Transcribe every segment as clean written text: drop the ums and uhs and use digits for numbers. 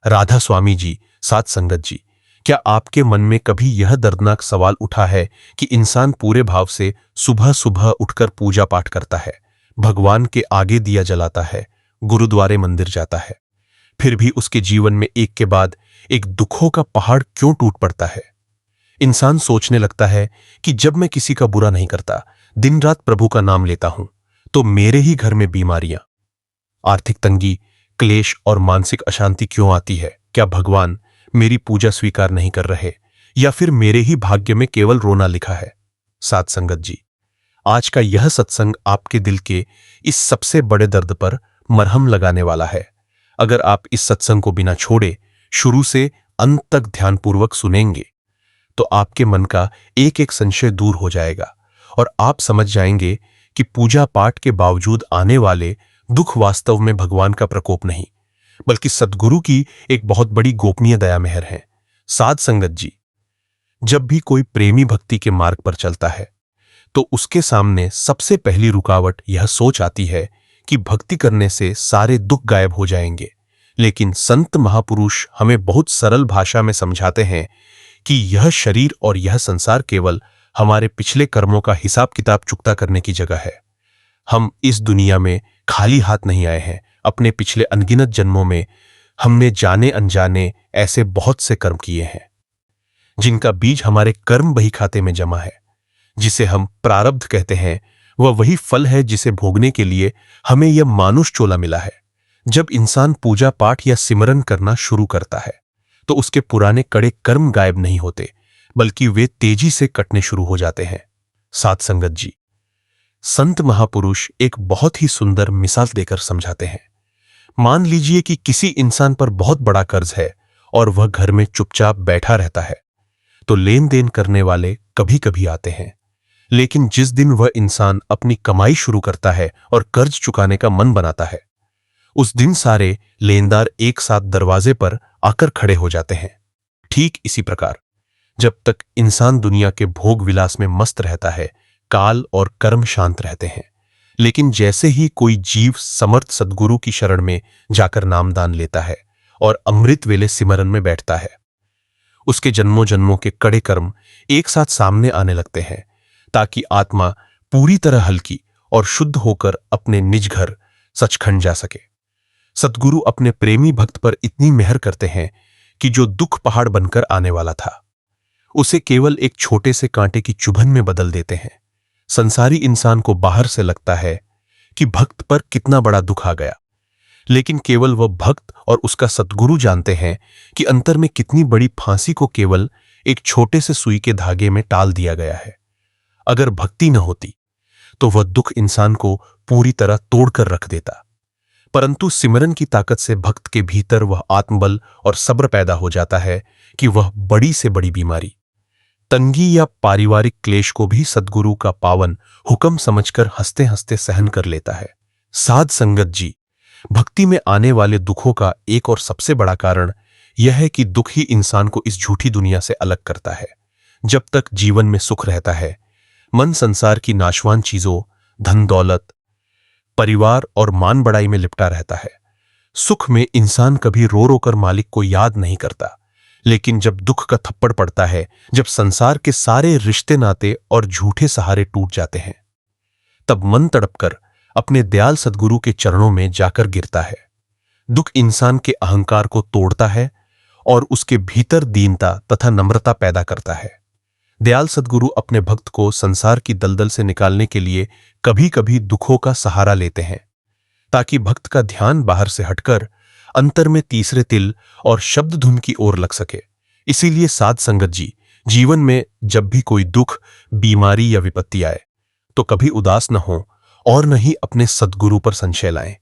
राधा स्वामी जी, साध संगत जी, क्या आपके मन में कभी यह दर्दनाक सवाल उठा है कि इंसान पूरे भाव से सुबह सुबह उठकर पूजा पाठ करता है, भगवान के आगे दिया जलाता है, गुरुद्वारे मंदिर जाता है, फिर भी उसके जीवन में एक के बाद एक दुखों का पहाड़ क्यों टूट पड़ता है? इंसान सोचने लगता है कि जब मैं किसी का बुरा नहीं करता, दिन रात प्रभु का नाम लेता हूं, तो मेरे ही घर में बीमारियां, आर्थिक तंगी, क्लेश और मानसिक अशांति क्यों आती है? क्या भगवान मेरी पूजा स्वीकार नहीं कर रहे, या फिर मेरे ही भाग्य में केवल रोना लिखा है? साध संगत जी, आज का यह सत्संग आपके दिल के इस सबसे बड़े दर्द पर मरहम लगाने वाला है। अगर आप इस सत्संग को बिना छोड़े शुरू से अंत तक ध्यानपूर्वक सुनेंगे, तो आपके मन का एक एक संशय दूर हो जाएगा और आप समझ जाएंगे कि पूजा पाठ के बावजूद आने वाले दुख वास्तव में भगवान का प्रकोप नहीं, बल्कि सद्गुरु की एक बहुत बड़ी गोपनीय दया मेहर है। साध संगत जी, जब भी कोई प्रेमी भक्ति के मार्ग पर चलता है, तो उसके सामने सबसे पहली रुकावट यह सोच आती है कि भक्ति करने से सारे दुख गायब हो जाएंगे। लेकिन संत महापुरुष हमें बहुत सरल भाषा में समझाते हैं कि यह शरीर और यह संसार केवल हमारे पिछले कर्मों का हिसाब किताब चुकता करने की जगह है। हम इस दुनिया में खाली हाथ नहीं आए हैं। अपने पिछले अनगिनत जन्मों में हमने जाने अनजाने ऐसे बहुत से कर्म किए हैं, जिनका बीज हमारे कर्म बही खाते में जमा है। जिसे हम प्रारब्ध कहते हैं, वह वही फल है जिसे भोगने के लिए हमें यह मानुष चोला मिला है। जब इंसान पूजा पाठ या सिमरन करना शुरू करता है, तो उसके पुराने कड़े कर्म गायब नहीं होते, बल्कि वे तेजी से कटने शुरू हो जाते हैं। साध संगत जी, संत महापुरुष एक बहुत ही सुंदर मिसाल देकर समझाते हैं। मान लीजिए कि किसी इंसान पर बहुत बड़ा कर्ज है और वह घर में चुपचाप बैठा रहता है, तो लेन देन करने वाले कभी कभी आते हैं। लेकिन जिस दिन वह इंसान अपनी कमाई शुरू करता है और कर्ज चुकाने का मन बनाता है, उस दिन सारे लेनदार एक साथ दरवाजे पर आकर खड़े हो जाते हैं। ठीक इसी प्रकार जब तक इंसान दुनिया के भोग विलास में मस्त रहता है, काल और कर्म शांत रहते हैं। लेकिन जैसे ही कोई जीव समर्थ सद्गुरु की शरण में जाकर नामदान लेता है और अमृत वेले सिमरन में बैठता है, उसके जन्मों जन्मों के कड़े कर्म एक साथ सामने आने लगते हैं, ताकि आत्मा पूरी तरह हल्की और शुद्ध होकर अपने निज घर सचखंड जा सके। सद्गुरु अपने प्रेमी भक्त पर इतनी मेहर करते हैं कि जो दुख पहाड़ बनकर आने वाला था, उसे केवल एक छोटे से कांटे की चुभन में बदल देते हैं। संसारी इंसान को बाहर से लगता है कि भक्त पर कितना बड़ा दुख आ गया, लेकिन केवल वह भक्त और उसका सद्गुरु जानते हैं कि अंतर में कितनी बड़ी फांसी को केवल एक छोटे से सुई के धागे में टाल दिया गया है। अगर भक्ति न होती, तो वह दुख इंसान को पूरी तरह तोड़कर रख देता, परंतु सिमरन की ताकत से भक्त के भीतर वह आत्मबल और सब्र पैदा हो जाता है कि वह बड़ी से बड़ी बीमारी, तंगी या पारिवारिक क्लेश को भी सद्गुरु का पावन हुक्म समझकर हंसते हंसते सहन कर लेता है। साध संगत जी, भक्ति में आने वाले दुखों का एक और सबसे बड़ा कारण यह है कि दुख ही इंसान को इस झूठी दुनिया से अलग करता है। जब तक जीवन में सुख रहता है, मन संसार की नाशवान चीजों, धन दौलत, परिवार और मान बढ़ाई में लिपटा रहता है। सुख में इंसान कभी रो रो कर मालिक को याद नहीं करता, लेकिन जब दुख का थप्पड़ पड़ता है, जब संसार के सारे रिश्ते नाते और झूठे सहारे टूट जाते हैं, तब मन तड़पकर अपने दयाल सद्गुरु के चरणों में जाकर गिरता है। दुख इंसान के अहंकार को तोड़ता है और उसके भीतर दीनता तथा नम्रता पैदा करता है। दयाल सद्गुरु अपने भक्त को संसार की दलदल से निकालने के लिए कभी कभी दुखों का सहारा लेते हैं, ताकि भक्त का ध्यान बाहर से हटकर अंतर में तीसरे तिल और शब्द धुन की ओर लग सके। इसीलिए साध संगत जी, जीवन में जब भी कोई दुख, बीमारी या विपत्ति आए, तो कभी उदास न हो और न ही अपने सद्गुरु पर संशय लाएं।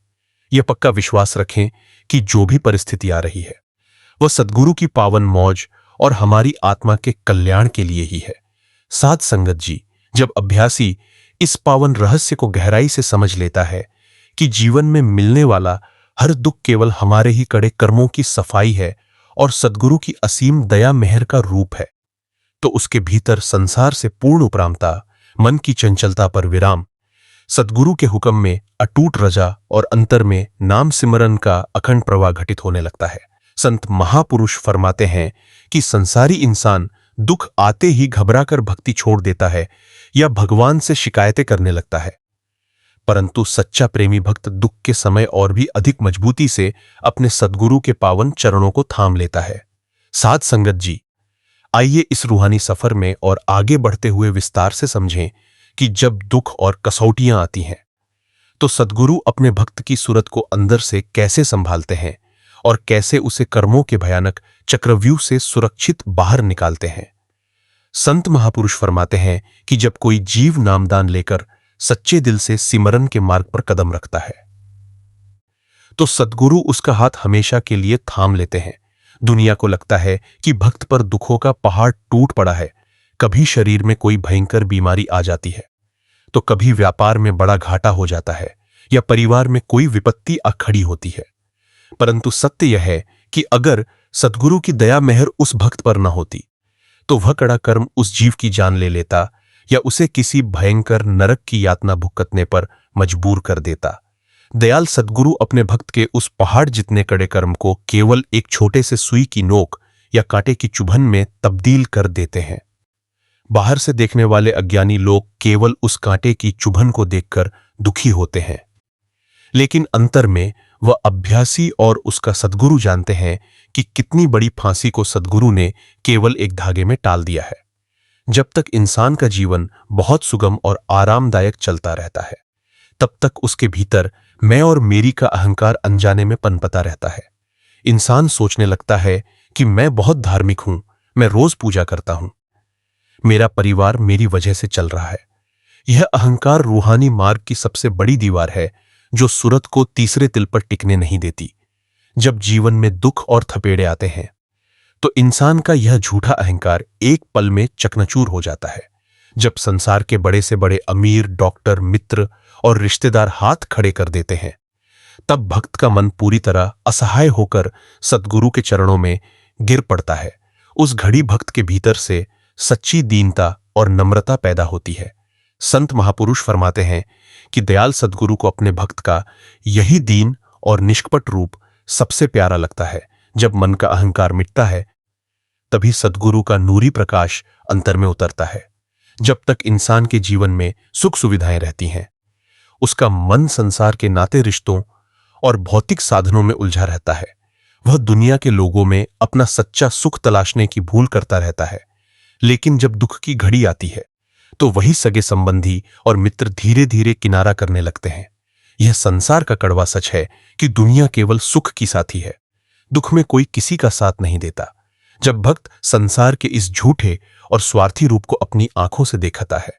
यह पक्का विश्वास रखें कि जो भी परिस्थिति आ रही है, वह सद्गुरु की पावन मौज और हमारी आत्मा के कल्याण के लिए ही है। साध संगत जी, जब अभ्यासी इस पावन रहस्य को गहराई से समझ लेता है कि जीवन में मिलने वाला हर दुख केवल हमारे ही कड़े कर्मों की सफाई है और सद्गुरु की असीम दया मेहर का रूप है, तो उसके भीतर संसार से पूर्ण उपरामता, मन की चंचलता पर विराम, सद्गुरु के हुक्म में अटूट रजा और अंतर में नाम सिमरन का अखंड प्रवाह घटित होने लगता है। संत महापुरुष फरमाते हैं कि संसारी इंसान दुख आते ही घबराकर भक्ति छोड़ देता है या भगवान से शिकायतें करने लगता है, परंतु सच्चा प्रेमी भक्त दुख के समय और भी अधिक मजबूती से अपने सद्गुरु के पावन चरणों को थाम लेता है। साध संगत जी, आइए इस रूहानी सफर में और आगे बढ़ते हुए विस्तार से समझें कि जब दुख और कसौटियां आती हैं तो सद्गुरु अपने भक्त की सूरत को अंदर से कैसे संभालते हैं और कैसे उसे कर्मों के भयानक चक्रव्यूह से सुरक्षित बाहर निकालते हैं। संत महापुरुष फरमाते हैं कि जब कोई जीव नामदान लेकर सच्चे दिल से सिमरन के मार्ग पर कदम रखता है तो सद्गुरु उसका हाथ हमेशा के लिए थाम लेते हैं। दुनिया को लगता है कि भक्त पर दुखों का पहाड़ टूट पड़ा है, कभी शरीर में कोई भयंकर बीमारी आ जाती है तो कभी व्यापार में बड़ा घाटा हो जाता है या परिवार में कोई विपत्ति आ खड़ी होती है, परंतु सत्य यह है कि अगर सद्गुरु की दया मेहर उस भक्त पर न होती तो वह कड़ा कर्म उस जीव की जान ले लेता या उसे किसी भयंकर नरक की यातना भुगतने पर मजबूर कर देता। दयाल सद्गुरु अपने भक्त के उस पहाड़ जितने कड़े कर्म को केवल एक छोटे से सुई की नोक या कांटे की चुभन में तब्दील कर देते हैं। बाहर से देखने वाले अज्ञानी लोग केवल उस कांटे की चुभन को देखकर दुखी होते हैं, लेकिन अंतर में वह अभ्यासी और उसका सद्गुरु जानते हैं कि कितनी बड़ी फांसी को सद्गुरु ने केवल एक धागे में टाल दिया है। जब तक इंसान का जीवन बहुत सुगम और आरामदायक चलता रहता है तब तक उसके भीतर मैं और मेरी का अहंकार अनजाने में पनपता रहता है। इंसान सोचने लगता है कि मैं बहुत धार्मिक हूं, मैं रोज पूजा करता हूं, मेरा परिवार मेरी वजह से चल रहा है। यह अहंकार रूहानी मार्ग की सबसे बड़ी दीवार है जो सूरत को तीसरे तिल पर टिकने नहीं देती। जब जीवन में दुख और थपेड़े आते हैं तो इंसान का यह झूठा अहंकार एक पल में चकनाचूर हो जाता है। जब संसार के बड़े से बड़े अमीर, डॉक्टर, मित्र और रिश्तेदार हाथ खड़े कर देते हैं तब भक्त का मन पूरी तरह असहाय होकर सद्गुरु के चरणों में गिर पड़ता है। उस घड़ी भक्त के भीतर से सच्ची दीनता और नम्रता पैदा होती है। संत महापुरुष फरमाते हैं कि दयाल सद्गुरु को अपने भक्त का यही दीन और निष्कपट रूप सबसे प्यारा लगता है। जब मन का अहंकार मिटता है तभी सद्गुरु का नूरी प्रकाश अंतर में उतरता है। जब तक इंसान के जीवन में सुख सुविधाएं रहती हैं उसका मन संसार के नाते रिश्तों और भौतिक साधनों में उलझा रहता है। वह दुनिया के लोगों में अपना सच्चा सुख तलाशने की भूल करता रहता है, लेकिन जब दुख की घड़ी आती है तो वही सगे संबंधी और मित्र धीरे धीरे किनारा करने लगते हैं। यह संसार का कड़वा सच है कि दुनिया केवल सुख की साथी है, दुख में कोई किसी का साथ नहीं देता। जब भक्त संसार के इस झूठे और स्वार्थी रूप को अपनी आंखों से देखता है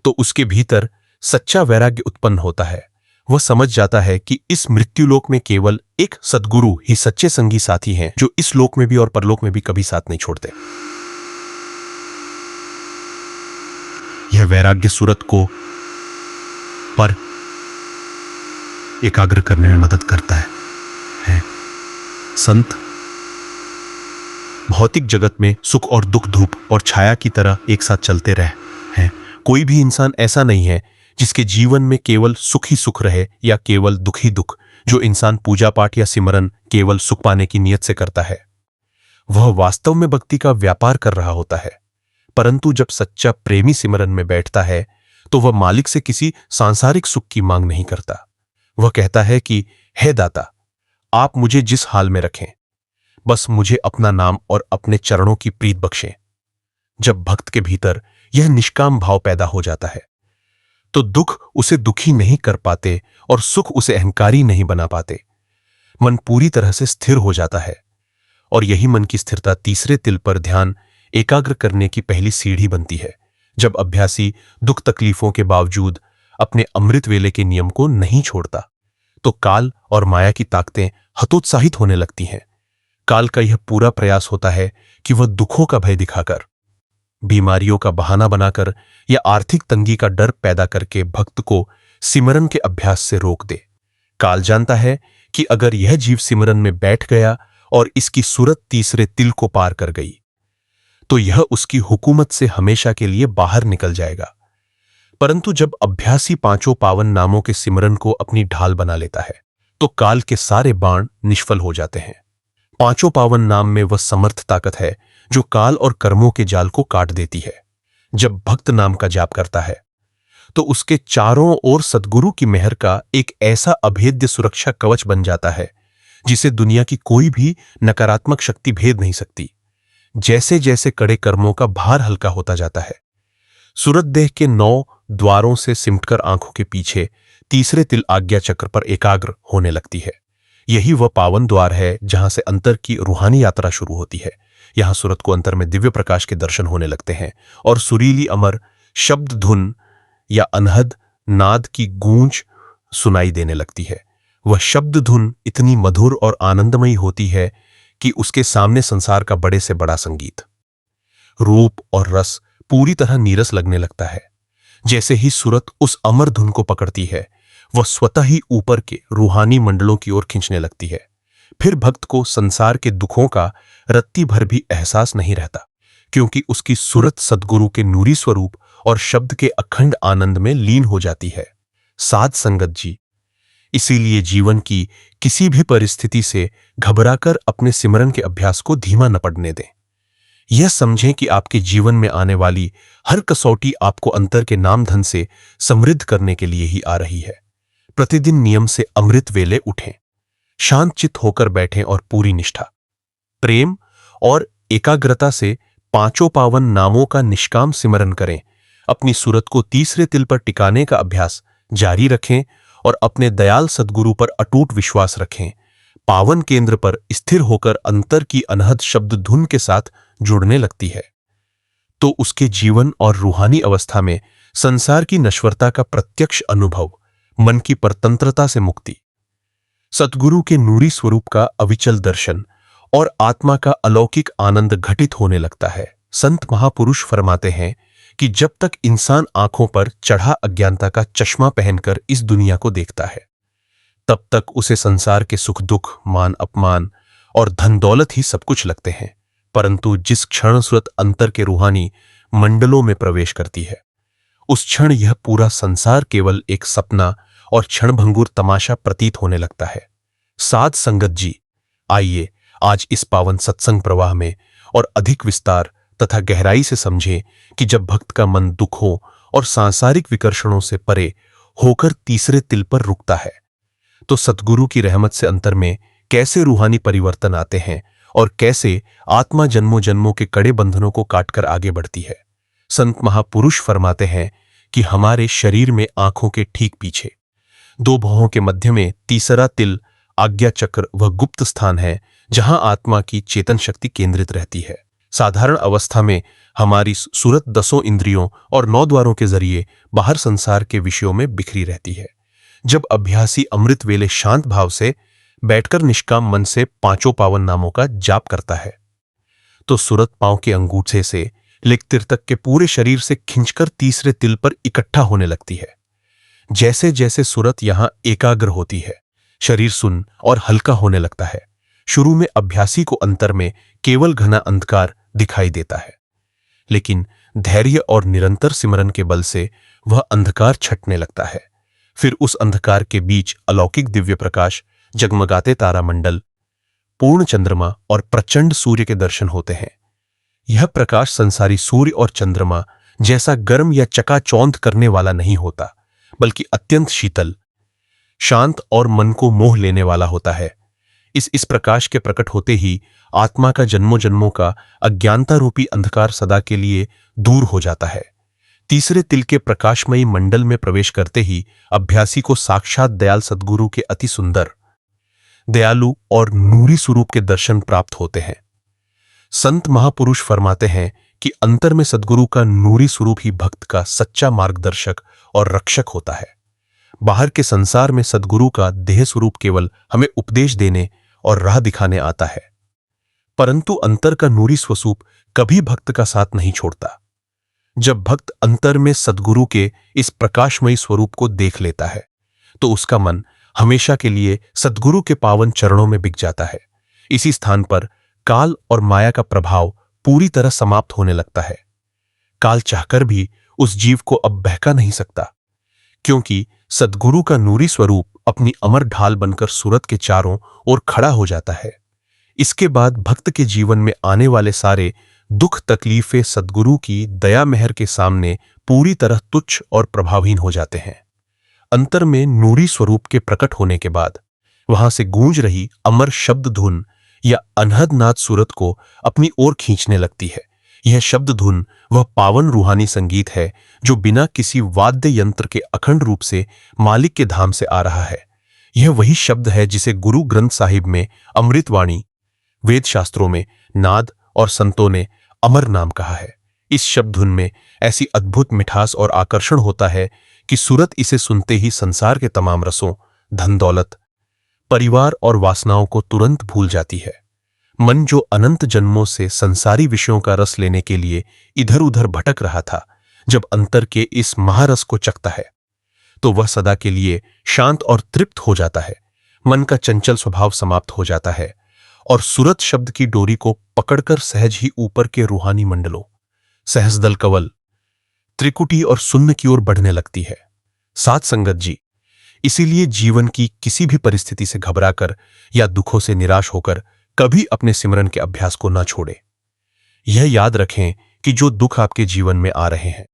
तो उसके भीतर सच्चा वैराग्य उत्पन्न होता है। वह समझ जाता है कि इस मृत्युलोक में केवल एक सद्गुरु ही सच्चे संगी साथी हैं जो इस लोक में भी और परलोक में भी कभी साथ नहीं छोड़ते। यह वैराग्य सूरत को पर एकाग्र करने में मदद करता है। संत भौतिक जगत में सुख और दुख धूप और छाया की तरह एक साथ चलते रहे हैं। कोई भी इंसान ऐसा नहीं है जिसके जीवन में केवल सुख ही सुख रहे या केवल दुख ही दुख। जो इंसान पूजा पाठ या सिमरन केवल सुख पाने की नीयत से करता है वह वास्तव में भक्ति का व्यापार कर रहा होता है, परंतु जब सच्चा प्रेमी सिमरन में बैठता है तो वह मालिक से किसी सांसारिक सुख की मांग नहीं करता। वह कहता है कि हे दाता, आप मुझे जिस हाल में रखें, बस मुझे अपना नाम और अपने चरणों की प्रीत बख्शें। जब भक्त के भीतर यह निष्काम भाव पैदा हो जाता है तो दुख उसे दुखी नहीं कर पाते और सुख उसे अहंकारी नहीं बना पाते। मन पूरी तरह से स्थिर हो जाता है और यही मन की स्थिरता तीसरे तिल पर ध्यान एकाग्र करने की पहली सीढ़ी बनती है। जब अभ्यासी दुख तकलीफों के बावजूद अपने अमृत वेले के नियम को नहीं छोड़ता तो काल और माया की ताकतें हतोत्साहित होने लगती हैं। काल का यह पूरा प्रयास होता है कि वह दुखों का भय दिखाकर, बीमारियों का बहाना बनाकर या आर्थिक तंगी का डर पैदा करके भक्त को सिमरन के अभ्यास से रोक दे। काल जानता है कि अगर यह जीव सिमरन में बैठ गया और इसकी सूरत तीसरे तिल को पार कर गई तो यह उसकी हुकूमत से हमेशा के लिए बाहर निकल जाएगा। परंतु जब अभ्यासी पांचों पावन नामों के सिमरन को अपनी ढाल बना लेता है तो काल के सारे बाण निष्फल हो जाते हैं। पांचों पावन नाम में वह समर्थ ताकत है जो काल और कर्मों के जाल को काट देती है। जब भक्त नाम का जाप करता है तो उसके चारों ओर सद्गुरु की मेहर का एक ऐसा अभेद्य सुरक्षा कवच बन जाता है जिसे दुनिया की कोई भी नकारात्मक शक्ति भेद नहीं सकती। जैसे जैसे कड़े कर्मों का भार हल्का होता जाता है, सूरत देह के 9 द्वारों से सिमटकर आंखों के पीछे तीसरे तिल आज्ञा चक्र पर एकाग्र होने लगती है। यही वह पावन द्वार है जहां से अंतर की रूहानी यात्रा शुरू होती है। यहां सूरत को अंतर में दिव्य प्रकाश के दर्शन होने लगते हैं और सुरीली अमर शब्द धुन या अनहद नाद की गूंज सुनाई देने लगती है। वह शब्द धुन इतनी मधुर और आनंदमयी होती है कि उसके सामने संसार का बड़े से बड़ा संगीत, रूप और रस पूरी तरह नीरस लगने लगता है। जैसे ही सूरत उस अमर धुन को पकड़ती है, वह स्वतः ही ऊपर के रूहानी मंडलों की ओर खींचने लगती है। फिर भक्त को संसार के दुखों का रत्ती भर भी एहसास नहीं रहता, क्योंकि उसकी सूरत सद्गुरु के नूरी स्वरूप और शब्द के अखंड आनंद में लीन हो जाती है। साध संगत जी, इसीलिए जीवन की किसी भी परिस्थिति से घबराकर अपने सिमरन के अभ्यास को धीमा न पड़ने दें। यह समझें कि आपके जीवन में आने वाली हर कसौटी आपको अंतर के नाम धन से समृद्ध करने के लिए ही आ रही है। प्रतिदिन नियम से अमृत वेले उठें, शांत चित्त होकर बैठें और पूरी निष्ठा, प्रेम और एकाग्रता से पांचों पावन नामों का निष्काम सिमरन करें। अपनी सूरत को तीसरे तिल पर टिकाने का अभ्यास जारी रखें और अपने दयाल सद्गुरु पर अटूट विश्वास रखें। पावन केंद्र पर स्थिर होकर अंतर की अनहद शब्द धुन के साथ जुड़ने लगती है तो उसके जीवन और रूहानी अवस्था में संसार की नश्वरता का प्रत्यक्ष अनुभव, मन की परतंत्रता से मुक्ति, सद्गुरु के नूरी स्वरूप का अविचल दर्शन और आत्मा का अलौकिक आनंद घटित होने लगता है। संत महापुरुष फरमाते हैं कि जब तक इंसान आंखों पर चढ़ा अज्ञानता का चश्मा पहनकर इस दुनिया को देखता है, तब तक उसे संसार के सुख दुख, मान अपमान और धन दौलत ही सब कुछ लगते हैं। परंतु जिस क्षण सूरत अंतर के रूहानी मंडलों में प्रवेश करती है, उस क्षण यह पूरा संसार केवल एक सपना और क्षणभंगुर तमाशा प्रतीत होने लगता है। साध संगत जी, आइए आज इस पावन सत्संग प्रवाह में और अधिक विस्तार तथा गहराई से समझें कि जब भक्त का मन दुखों और सांसारिक विकर्षणों से परे होकर तीसरे तिल पर रुकता है तो सद्गुरु की रहमत से अंतर में कैसे रूहानी परिवर्तन आते हैं और कैसे आत्मा जन्मों जन्मों के कड़े बंधनों को काटकर आगे बढ़ती है। संत महापुरुष फरमाते हैं कि हमारे शरीर में आंखों के ठीक पीछे 2 भौहों के मध्य में तीसरा तिल आज्ञा चक्र वह गुप्त स्थान है जहां आत्मा की चेतन शक्ति केंद्रित रहती है। साधारण अवस्था में हमारी सूरत 10 इंद्रियों और 9 द्वारों के जरिए बाहर संसार के विषयों में बिखरी रहती है। जब अभ्यासी अमृत वेले शांत भाव से बैठकर निष्काम मन से पांचों पावन नामों का जाप करता है तो सूरत पांव के अंगूठे से लिकतिर तक के पूरे शरीर से खिंचकर तीसरे तिल पर इकट्ठा होने लगती है। जैसे जैसे सूरत यहां एकाग्र होती है, शरीर सुन्न और हल्का होने लगता है। शुरू में अभ्यासी को अंतर में केवल घना अंधकार दिखाई देता है, लेकिन धैर्य और निरंतर सिमरन के बल से वह अंधकार छटने लगता है। फिर उस अंधकार के बीच अलौकिक दिव्य प्रकाश, जगमगाते तारामंडल, पूर्ण चंद्रमा और प्रचंड सूर्य के दर्शन होते हैं। यह प्रकाश संसारी सूर्य और चंद्रमा जैसा गर्म या चकाचौंध करने वाला नहीं होता, बल्कि अत्यंत शीतल, शांत और मन को मोह लेने वाला होता है। इस प्रकाश के प्रकट होते ही आत्मा का जन्मों जन्मों का अज्ञानता रूपी अंधकार सदा के लिए दूर हो जाता है। तीसरे तिल के प्रकाशमयी मंडल में प्रवेश करते ही अभ्यासी को साक्षात दयाल सद्गुरु के अति सुंदर, दयालु और नूरी स्वरूप के दर्शन प्राप्त होते हैं। संत महापुरुष फरमाते हैं कि अंतर में सद्गुरु का नूरी स्वरूप ही भक्त का सच्चा मार्गदर्शक और रक्षक होता है। बाहर के संसार में सद्गुरु का देह स्वरूप केवल हमें उपदेश देने और राह दिखाने आता है, परंतु अंतर का नूरी स्वरूप कभी भक्त का साथ नहीं छोड़ता। जब भक्त अंतर में सद्गुरु के इस प्रकाशमयी स्वरूप को देख लेता है तो उसका मन हमेशा के लिए सद्गुरु के पावन चरणों में बिक जाता है। इसी स्थान पर काल और माया का प्रभाव पूरी तरह समाप्त होने लगता है। काल चाहकर भी उस जीव को अब बहका नहीं सकता, क्योंकि सद्गुरु का नूरी स्वरूप अपनी अमर ढाल बनकर सूरत के चारों ओर खड़ा हो जाता है। इसके बाद भक्त के जीवन में आने वाले सारे दुख तकलीफें सद्गुरु की दया मेहर के सामने पूरी तरह तुच्छ और प्रभावहीन हो जाते हैं। अंतर में नूरी स्वरूप के प्रकट होने के बाद वहां से गूंज रही अमर शब्द धुन या अनहद नाद सूरत को अपनी ओर खींचने लगती है। यह शब्द धुन वह पावन रूहानी संगीत है जो बिना किसी वाद्य यंत्र के अखंड रूप से मालिक के धाम से आ रहा है। यह वही शब्द है जिसे गुरु ग्रंथ साहिब में अमृतवाणी, वेद शास्त्रों में नाद और संतों ने अमर नाम कहा है। इस शब्द धुन में ऐसी अद्भुत मिठास और आकर्षण होता है कि सूरत इसे सुनते ही संसार के तमाम रसों, धन दौलत, परिवार और वासनाओं को तुरंत भूल जाती है। मन जो अनंत जन्मों से संसारी विषयों का रस लेने के लिए इधर उधर भटक रहा था, जब अंतर के इस महारस को चखता है तो वह सदा के लिए शांत और तृप्त हो जाता है। मन का चंचल स्वभाव समाप्त हो जाता है और सूरत शब्द की डोरी को पकड़कर सहज ही ऊपर के रूहानी मंडलों, सहस्दल कवल, त्रिकुटी और शून्य की ओर बढ़ने लगती है। साथ संगत जी, इसीलिए जीवन की किसी भी परिस्थिति से घबराकर या दुखों से निराश होकर कभी अपने सिमरन के अभ्यास को न छोड़े। यह याद रखें कि जो दुख आपके जीवन में आ रहे हैं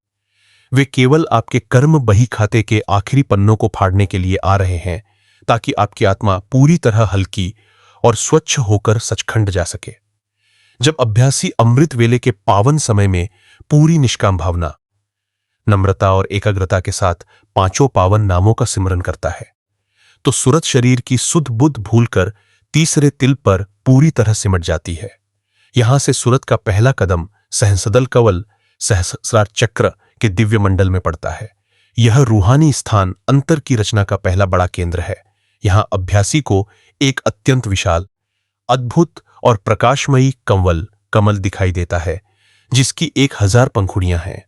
वे केवल आपके कर्म बही खाते के आखिरी पन्नों को फाड़ने के लिए आ रहे हैं, ताकि आपकी आत्मा पूरी तरह हल्की और स्वच्छ होकर सचखंड जा सके। जब अभ्यासी अमृत वेले के पावन समय में पूरी निष्काम भावना, नम्रता और एकाग्रता के साथ पांचों पावन नामों का सिमरन करता है तो सूरत शरीर की सुध बुध भूलकर तीसरे तिल पर पूरी तरह सिमट जाती है। यहां से सूरत का पहला कदम सहस्रदल कवल, सहस्रार चक्र के दिव्य मंडल में पड़ता है। यह रूहानी स्थान अंतर की रचना का पहला बड़ा केंद्र है। यहां अभ्यासी को एक अत्यंत विशाल, अद्भुत और प्रकाशमयी कमल दिखाई देता है, जिसकी 1000 पंखुड़ियां हैं।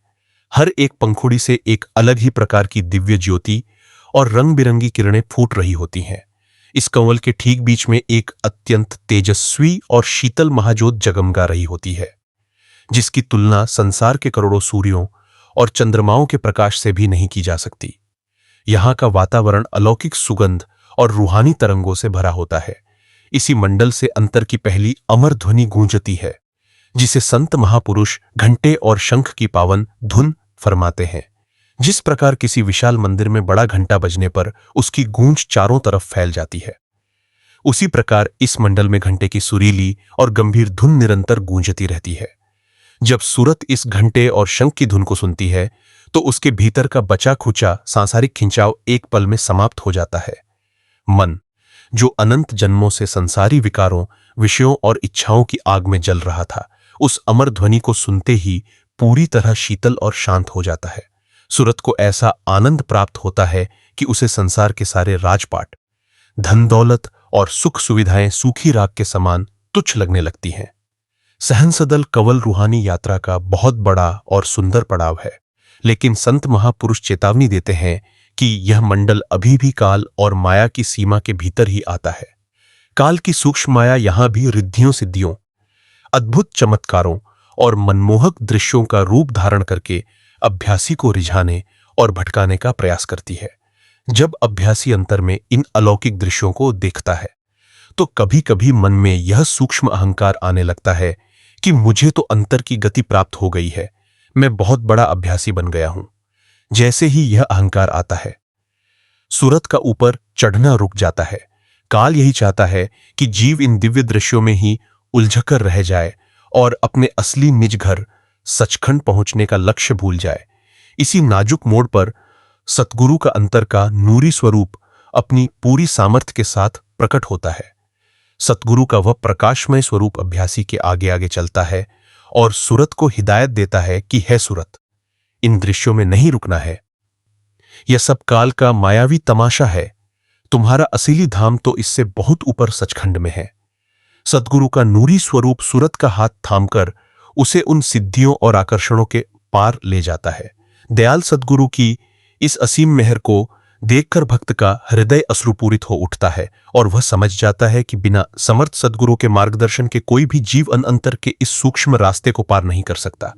हर एक पंखुड़ी से एक अलग ही प्रकार की दिव्य ज्योति और रंग बिरंगी किरणें फूट रही होती हैं। इस कंवल के ठीक बीच में एक अत्यंत तेजस्वी और शीतल महाज्योत जगमगा रही होती है, जिसकी तुलना संसार के करोड़ों सूर्यों और चंद्रमाओं के प्रकाश से भी नहीं की जा सकती। यहां का वातावरण अलौकिक सुगंध और रूहानी तरंगों से भरा होता है। इसी मंडल से अंतर की पहली अमर ध्वनि गूंजती है, जिसे संत महापुरुष घंटे और शंख की पावन धुन फरमाते हैं। जिस प्रकार किसी विशाल मंदिर में बड़ा घंटा बजने पर उसकी गूंज चारों तरफ फैल जाती है, उसी प्रकार इस मंडल में घंटे की सुरीली और गंभीर धुन निरंतर गूंजती रहती है। जब सूरत इस घंटे और शंख की धुन को सुनती है तो उसके भीतर का बचा खुचा सांसारिक खिंचाव एक पल में समाप्त हो जाता है। मन, जो अनंत जन्मों से संसारी विकारों, विषयों और इच्छाओं की आग में जल रहा था, उस अमर ध्वनि को सुनते ही पूरी तरह शीतल और शांत हो जाता है। सूरत को ऐसा आनंद प्राप्त होता है कि उसे संसार के सारे राजपाट, धन दौलत और सुख सुविधाएं सूखी राख के समान तुच्छ लगने लगती हैं। सहस्रदल कवल रूहानी यात्रा का बहुत बड़ा और सुंदर पड़ाव है, लेकिन संत महापुरुष चेतावनी देते हैं कि यह मंडल अभी भी काल और माया की सीमा के भीतर ही आता है। काल की सूक्ष्म माया यहां भी रिद्धियों सिद्धियों, अद्भुत चमत्कारों और मनमोहक दृश्यों का रूप धारण करके अभ्यासी को रिझाने और भटकाने का प्रयास करती है। जब अभ्यासी अंतर में इन अलौकिक दृश्यों को देखता है तो कभी कभी मन में यह सूक्ष्म अहंकार आने लगता है कि मुझे तो अंतर की गति प्राप्त हो गई है, मैं बहुत बड़ा अभ्यासी बन गया हूं। जैसे ही यह अहंकार आता है, सूरत का ऊपर चढ़ना रुक जाता है। काल यही चाहता है कि जीव इन दिव्य दृश्यों में ही उलझकर रह जाए और अपने असली निज घर सचखंड पहुंचने का लक्ष्य भूल जाए। इसी नाजुक मोड़ पर सतगुरु का अंतर का नूरी स्वरूप अपनी पूरी सामर्थ्य के साथ प्रकट होता है। सतगुरु का वह प्रकाशमय स्वरूप अभ्यासी के आगे आगे चलता है और सूरत को हिदायत देता है कि है सूरत, इन दृश्यों में नहीं रुकना है। यह सब काल का मायावी तमाशा है, तुम्हारा असली धाम तो इससे बहुत ऊपर सचखंड में है। सतगुरु का नूरी स्वरूप सूरत का हाथ थामकर उसे उन सिद्धियों और आकर्षणों के पार ले जाता है। दयाल सतगुरु की इस असीम मेहर को देखकर भक्त का हृदय अश्रुपूरित हो उठता है और वह समझ जाता है कि बिना समर्थ सद्गुरु के मार्गदर्शन के कोई भी जीव अंतर के इस सूक्ष्म रास्ते को पार नहीं कर सकता।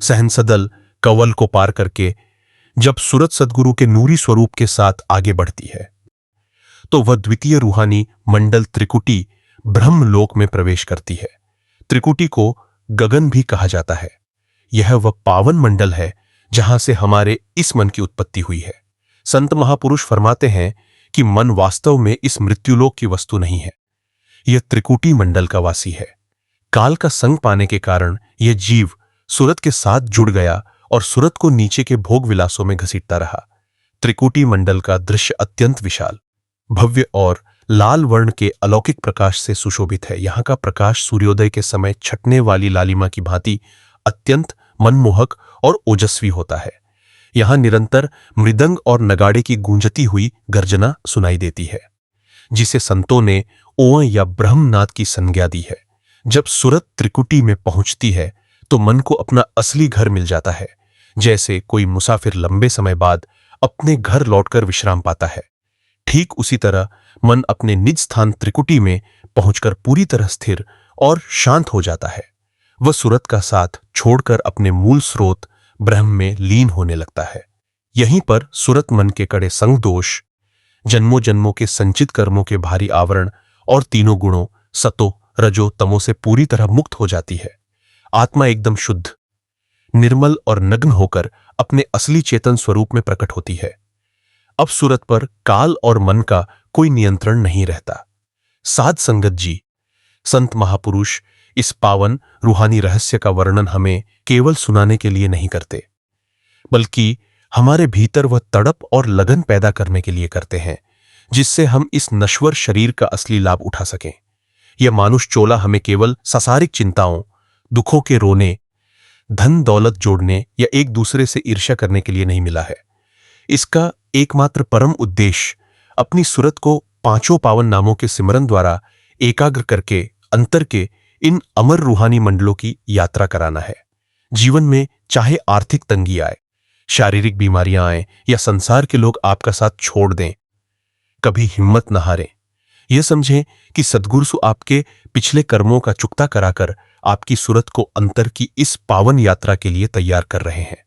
सहस्रदल कवल को पार करके जब सूरत सद्गुरु के नूरी स्वरूप के साथ आगे बढ़ती है तो वह द्वितीय रूहानी मंडल त्रिकुटी ब्रह्मलोक में प्रवेश करती है। त्रिकुटी को गगन भी कहा जाता है। यह वह पावन मंडल है जहां से हमारे इस मन की उत्पत्ति हुई है। संत महापुरुष फरमाते हैं कि मन वास्तव में इस मृत्युलोक की वस्तु नहीं है, यह त्रिकुटी मंडल का वासी है। काल का संग पाने के कारण यह जीव सूरत के साथ जुड़ गया और सूरत को नीचे के भोग विलासों में घसीटता रहा। त्रिकुटी मंडल का दृश्य अत्यंत विशाल, भव्य और लाल वर्ण के अलौकिक प्रकाश से सुशोभित है। यहाँ का प्रकाश सूर्योदय के समय छटने वाली लालिमा की भांति अत्यंत मनमोहक और ओजस्वी होता है। यहाँ निरंतर मृदंग और नगाड़े की गूंजती हुई गर्जना सुनाई देती है, जिसे संतों ने ओं या ब्रह्मनाद की संज्ञा दी है। जब सूरत त्रिकुटी में पहुंचती है तो मन को अपना असली घर मिल जाता है, जैसे कोई मुसाफिर लंबे समय बाद अपने घर लौटकर विश्राम पाता है। ठीक उसी तरह मन अपने निज स्थान त्रिकुटी में पहुंचकर पूरी तरह स्थिर और शांत हो जाता है। वह सूरत का साथ छोड़कर अपने मूल स्रोत ब्रह्म में लीन होने लगता है। यहीं पर सूरत मन के कड़े संग दोष, जन्मों जन्मों के संचित कर्मों के भारी आवरण और तीनों गुणों सतो रजो तमो से पूरी तरह मुक्त हो जाती है। आत्मा एकदम शुद्ध, निर्मल और नग्न होकर अपने असली चेतन स्वरूप में प्रकट होती है। अब सूरत पर काल और मन का कोई नियंत्रण नहीं रहता। साध संगत जी, संत महापुरुष इस पावन रूहानी रहस्य का वर्णन हमें केवल सुनाने के लिए नहीं करते, बल्कि हमारे भीतर वह तड़प और लगन पैदा करने के लिए करते हैं, जिससे हम इस नश्वर शरीर का असली लाभ उठा सकें। यह मानुष चोला हमें केवल सांसारिक चिंताओं, दुखों के रोने, धन दौलत जोड़ने या एक दूसरे से ईर्ष्या करने के लिए नहीं मिला है। इसका एकमात्र परम उद्देश्य अपनी सूरत को पांचों पावन नामों के सिमरन द्वारा एकाग्र करके अंतर के इन अमर रूहानी मंडलों की यात्रा कराना है। जीवन में चाहे आर्थिक तंगी आए, शारीरिक बीमारियां आए या संसार के लोग आपका साथ छोड़ दें, कभी हिम्मत न हारें। यह समझें कि सद्गुरु आपके पिछले कर्मों का चुकता कराकर आपकी सूरत को अंतर की इस पावन यात्रा के लिए तैयार कर रहे हैं।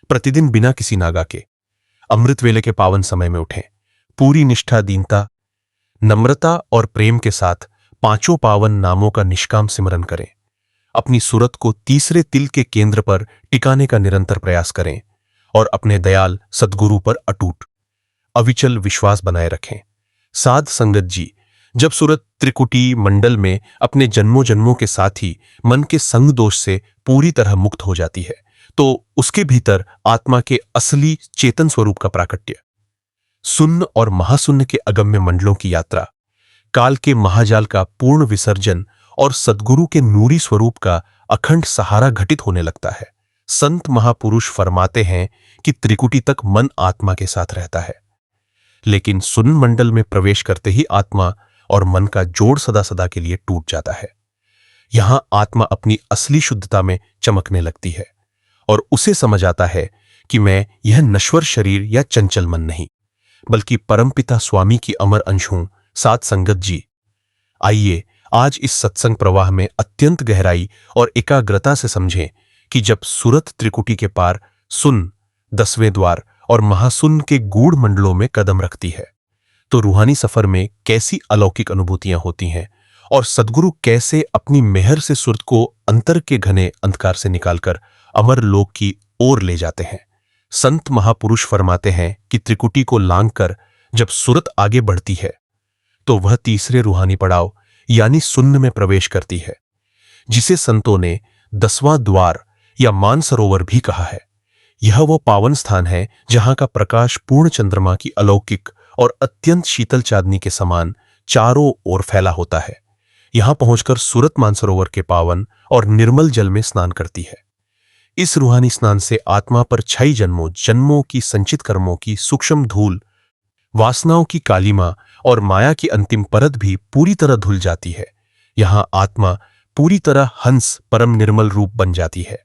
प्रतिदिन बिना किसी नागा के अमृत वेले के पावन समय में उठें, पूरी निष्ठा, दीनता, नम्रता और प्रेम के साथ पांचों पावन नामों का निष्काम सिमरन करें। अपनी सूरत को तीसरे तिल के केंद्र पर टिकाने का निरंतर प्रयास करें और अपने दयाल सद्गुरु पर अटूट अविचल विश्वास बनाए रखें। साध संगत जी, जब सूरत त्रिकुटी मंडल में अपने जन्मों जन्मों के साथ ही मन के संग दोष से पूरी तरह मुक्त हो जाती है, तो उसके भीतर आत्मा के असली चेतन स्वरूप का प्राकट्य, शून्य और महाशून्य के अगम्य मंडलों की यात्रा, काल के महाजाल का पूर्ण विसर्जन और सद्गुरु के नूरी स्वरूप का अखंड सहारा घटित होने लगता है। संत महापुरुष फरमाते हैं कि त्रिकुटी तक मन आत्मा के साथ रहता है, लेकिन शून्य मंडल में प्रवेश करते ही आत्मा और मन का जोड़ सदा सदा के लिए टूट जाता है। यहां आत्मा अपनी असली शुद्धता में चमकने लगती है और उसे समझ आता है कि मैं यह नश्वर शरीर या चंचल मन नहीं, बल्कि परमपिता स्वामी की अमर अंश हूं। साध संगत जी, आइए आज इस सत्संग प्रवाह में अत्यंत गहराई और एकाग्रता से समझें कि जब सूरत त्रिकुटी के पार सुन, 10वें द्वार और महाशून्य के गूढ़ मंडलों में कदम रखती है, तो रूहानी सफर में कैसी अलौकिक अनुभूतियां होती हैं और सद्गुरु कैसे अपनी मेहर से सूरत को अंतर के घने अंधकार से निकालकर अमर लोक की ओर ले जाते हैं। संत महापुरुष फरमाते हैं कि त्रिकुटी को लांघकर जब सूरत आगे बढ़ती है, तो वह तीसरे रूहानी पड़ाव यानी शून्य में प्रवेश करती है, जिसे संतों ने 10वां द्वार या मानसरोवर भी कहा है। यह वो पावन स्थान है जहां का प्रकाश पूर्ण चंद्रमा की अलौकिक और अत्यंत शीतल चांदनी के समान चारों ओर फैला होता है। यहां पहुंचकर सूरत मानसरोवर के पावन और निर्मल जल में स्नान करती है। इस रूहानी स्नान से आत्मा पर 6 जन्मों जन्मों की संचित कर्मों की सूक्ष्म धूल, वासनाओं की कालिमा और माया की अंतिम परत भी पूरी तरह धुल जाती है। यहां आत्मा पूरी तरह हंस परम निर्मल रूप बन जाती है।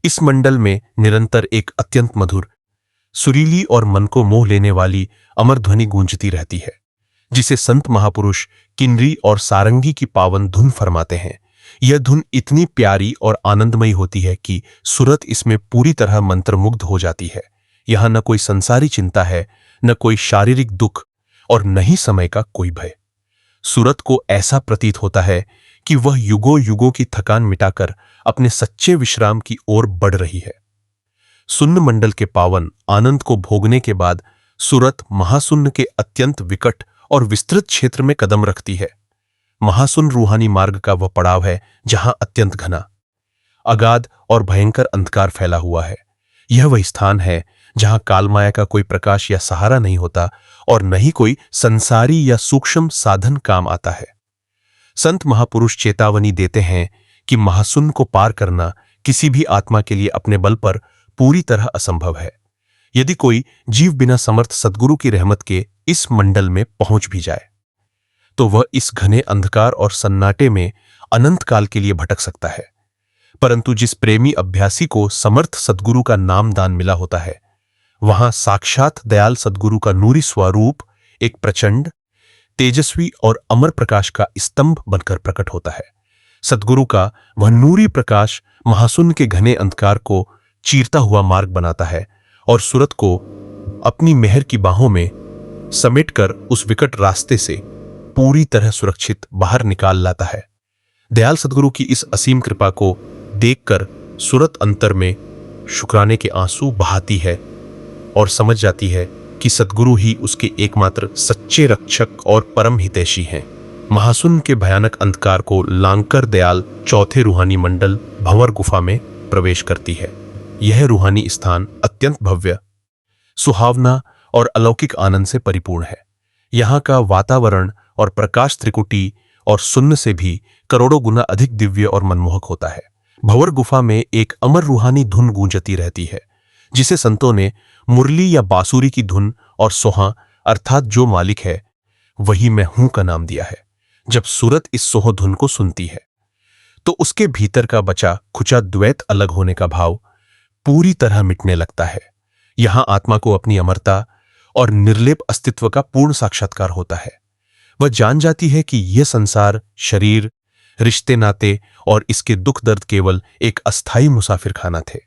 इस मंडल में निरंतर एक अत्यंत मधुर, सुरीली और मन को मोह लेने वाली अमर ध्वनि गूंजती रहती है, जिसे संत महापुरुष किन्नरी और सारंगी की पावन धुन फरमाते हैं। यह धुन इतनी प्यारी और आनंदमयी होती है कि सूरत इसमें पूरी तरह मंत्रमुग्ध हो जाती है। यहां न कोई संसारी चिंता है, न कोई शारीरिक दुख और न ही समय का कोई भय। सूरत को ऐसा प्रतीत होता है कि वह युगों युगों की थकान मिटाकर अपने सच्चे विश्राम की ओर बढ़ रही है। सुन्न मंडल के पावन आनंद को भोगने के बाद सूरत महाशून्य के अत्यंत विकट और विस्तृत क्षेत्र में कदम रखती है। महाशून्य रूहानी मार्ग का वह पड़ाव है जहां अत्यंत घना, अगाध और भयंकर अंधकार फैला हुआ है। यह वह स्थान है जहां कालमाया का कोई प्रकाश या सहारा नहीं होता और न ही कोई संसारी या सूक्ष्म साधन काम आता है। संत महापुरुष चेतावनी देते हैं कि महाशून्य को पार करना किसी भी आत्मा के लिए अपने बल पर पूरी तरह असंभव है। यदि कोई जीव बिना समर्थ सद्गुरु की रहमत के इस मंडल में पहुंच भी जाए तो वह इस घने अंधकार और सन्नाटे में अनंत काल के लिए भटक सकता है। परंतु जिस प्रेमी अभ्यासी को समर्थ सद्गुरु का नाम दान मिला होता है, वहां साक्षात दयाल सद्गुरु का नूरी स्वरूप एक प्रचंड, तेजस्वी और अमर प्रकाश का स्तंभ बनकर प्रकट होता है। सद्गुरु का वह नूरी प्रकाश महाशून्य के घने अंधकार को चीरता हुआ मार्ग बनाता है और सूरत को अपनी मेहर की बाहों में समेटकर उस विकट रास्ते से पूरी तरह सुरक्षित बाहर निकाल लाता है। दयाल सद्गुरु की इस असीम कृपा को देखकर सूरत अंतर में शुक्राने के आंसू बहाती है और समझ जाती है कि सद्गुरु ही उसके एकमात्र सच्चे रक्षक और परम हितैषी हैं। महाशून्य के भयानक अंधकार को लांघकर दयाल चौथे रूहानी मंडल भंवर गुफा में प्रवेश करती है। यह रूहानी स्थान अत्यंत भव्य, सुहावना और अलौकिक आनंद से परिपूर्ण है। यहाँ का वातावरण और प्रकाश त्रिकुटी और शून्य से भी करोड़ों गुना अधिक दिव्य और मनमोहक होता है। भंवर गुफा में एक अमर रूहानी धुन गूंजती रहती है, जिसे संतों ने मुरली या बांसुरी की धुन और सोहा अर्थात जो मालिक है वही मैं हूं का नाम दिया है। जब सूरत इस सोह धुन को सुनती है तो उसके भीतर का बचा खुचा द्वैत अलग होने का भाव पूरी तरह मिटने लगता है। यहां आत्मा को अपनी अमरता और निर्लेप अस्तित्व का पूर्ण साक्षात्कार होता है। वह जान जाती है कि यह संसार, शरीर, रिश्ते नाते और इसके दुख दर्द केवल एक अस्थाई मुसाफिर खाना थे।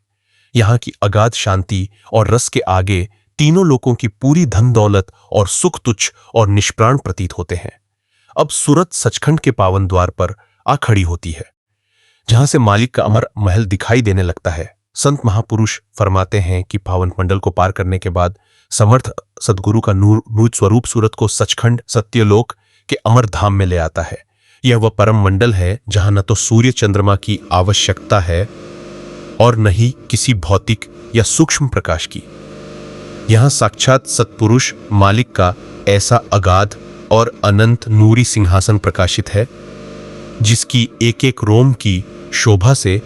यहाँ की अगाध शांति और रस के आगे तीनों लोगों की पूरी धन दौलत और सुख तुच्छ और निष्प्राण प्रतीत होते हैं। अब सूरत सचखंड के पावन द्वार पर आ खड़ी होती है, जहां से मालिक का अमर महल दिखाई देने लगता है। संत महापुरुष फरमाते हैं कि पावन मंडल को पार करने के बाद समर्थ सद्गुरु का नूर स्वरूप सूरत को सचखंड सत्यलोक के अमर धाम में ले आता है। यह वह परम मंडल है जहां न तो सूर्य चंद्रमा की आवश्यकता है और न ही किसी भौतिक या सूक्ष्म प्रकाश की। यहां साक्षात सत्पुरुष मालिक का ऐसा अगाध और अनंत नूरी सिंहासन प्रकाशित है, जिसकी एक एक रोम की शोभा से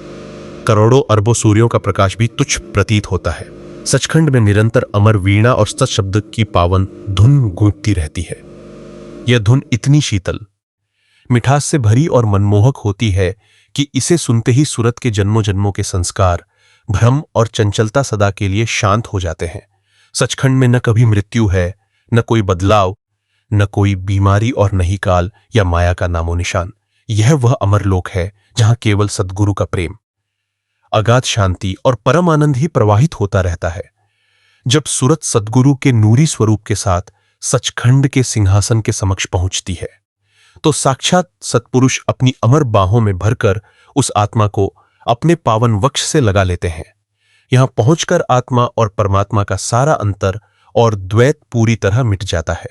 करोड़ों अरबों सूर्यों का प्रकाश भी तुच्छ प्रतीत होता है। सचखंड में निरंतर अमर वीणा और सत शब्द की पावन धुन गूंजती रहती है। यह धुन इतनी शीतल, मिठास से भरी और मनमोहक होती है कि इसे सुनते ही सूरत के जन्मों जन्मों के संस्कार, भ्रम और चंचलता सदा के लिए शांत हो जाते हैं। सचखंड में न कभी मृत्यु है, न कोई बदलाव, न कोई बीमारी और न ही काल या माया का नामो निशान। यह वह अमर लोक है जहां केवल सद्गुरु का प्रेम, अगाध शांति और परम आनंद ही प्रवाहित होता रहता है। जब सूरत सद्गुरु के नूरी स्वरूप के साथ सचखंड के सिंहासन के समक्ष पहुंचती है तो साक्षात सत्पुरुष अपनी अमर बाहों में भरकर उस आत्मा को अपने पावन वक्ष से लगा लेते हैं। यहां पहुंचकर आत्मा और परमात्मा का सारा अंतर और द्वैत पूरी तरह मिट जाता है।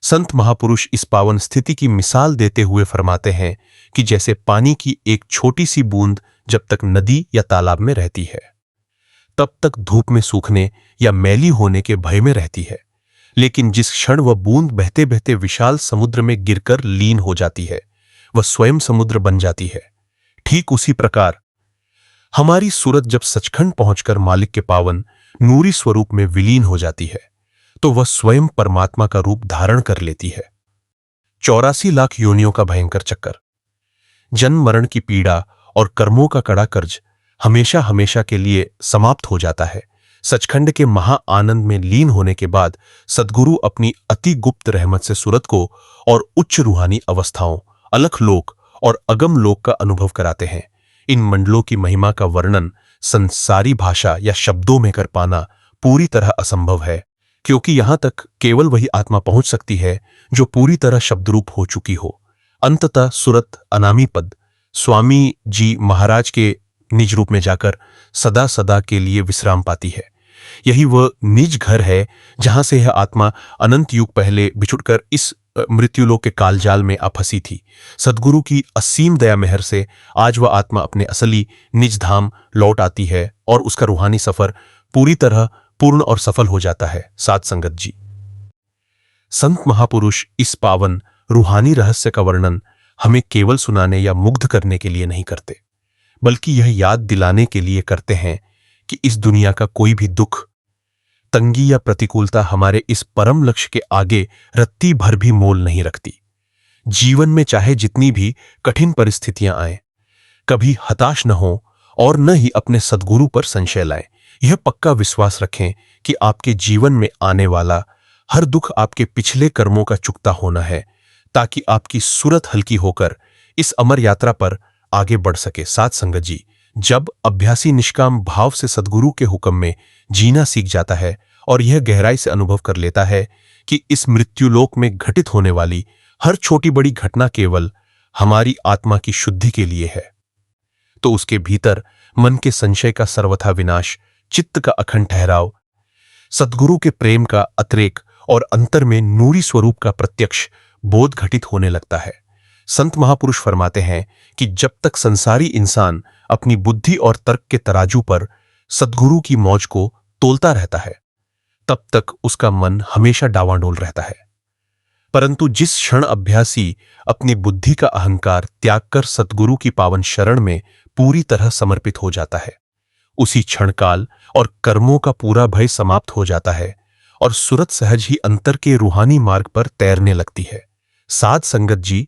संत महापुरुष इस पावन स्थिति की मिसाल देते हुए फरमाते हैं कि जैसे पानी की एक छोटी सी बूंद जब तक नदी या तालाब में रहती है तब तक धूप में सूखने या मैली होने के भय में रहती है, लेकिन जिस क्षण वह बूंद बहते बहते विशाल समुद्र में गिरकर लीन हो जाती है, वह स्वयं समुद्र बन जाती है। ठीक उसी प्रकार हमारी सूरत जब सचखंड पहुंचकर मालिक के पावन नूरी स्वरूप में विलीन हो जाती है तो वह स्वयं परमात्मा का रूप धारण कर लेती है। 84 लाख योनियों का भयंकर चक्कर, जन्म मरण की पीड़ा और कर्मों का कड़ा कर्ज हमेशा हमेशा के लिए समाप्त हो जाता है। सचखंड के महा आनंद में लीन होने के बाद सद्गुरु अपनी अति गुप्त रहमत से सूरत को और उच्च रूहानी अवस्थाओं, अलख लोक और अगम लोक का अनुभव कराते हैं। इन मंडलों की महिमा का वर्णन संसारी भाषा या शब्दों में कर पाना पूरी तरह असंभव है, क्योंकि यहां तक केवल वही आत्मा पहुंच सकती है जो पूरी तरह शब्दरूप हो चुकी हो। अंततः सुरत अनामी पद स्वामी जी महाराज के निज रूप में जाकर सदा सदा के लिए विश्राम पाती है। यही वह निज घर है जहां से यह आत्मा अनंत युग पहले बिछुड़कर इस मृत्युलोक के कालजाल में आ फंसी थी। सद्गुरु की असीम दया मेहर से आज वह आत्मा अपने असली निज धाम लौट आती है और उसका रूहानी सफर पूरी तरह पूर्ण और सफल हो जाता है। साध संगत जी, संत महापुरुष इस पावन रूहानी रहस्य का वर्णन हमें केवल सुनाने या मुग्ध करने के लिए नहीं करते, बल्कि यह याद दिलाने के लिए करते हैं कि इस दुनिया का कोई भी दुख, तंगी या प्रतिकूलता हमारे इस परम लक्ष्य के आगे रत्ती भर भी मोल नहीं रखती। जीवन में चाहे जितनी भी कठिन परिस्थितियां आए, कभी हताश न हो और न ही अपने सद्गुरु पर संशय लाएं। यह पक्का विश्वास रखें कि आपके जीवन में आने वाला हर दुख आपके पिछले कर्मों का चुकता होना है, ताकि आपकी सूरत हल्की होकर इस अमर यात्रा पर आगे बढ़ सके। साथ संगत जी, जब अभ्यासी निष्काम भाव से सद्गुरु के हुक्म में जीना सीख जाता है और यह गहराई से अनुभव कर लेता है कि इस मृत्युलोक में घटित होने वाली हर छोटी बड़ी घटना केवल हमारी आत्मा की शुद्धि के लिए है, तो उसके भीतर मन के संशय का सर्वथा विनाश, चित्त का अखंड ठहराव, सद्गुरु के प्रेम का अतिरेक और अंतर में नूरी स्वरूप का प्रत्यक्ष बोध घटित होने लगता है। संत महापुरुष फरमाते हैं कि जब तक संसारी इंसान अपनी बुद्धि और तर्क के तराजू पर सद्गुरु की मौज को तोलता रहता है, तब तक उसका मन हमेशा डावाडोल रहता है। परंतु जिस क्षण अभ्यासी अपनी बुद्धि का अहंकार त्याग कर सद्गुरु की पावन शरण में पूरी तरह समर्पित हो जाता है, उसी क्षण काल और कर्मों का पूरा भय समाप्त हो जाता है और सूरत सहज ही अंतर के रूहानी मार्ग पर तैरने लगती है। साध संगत जी,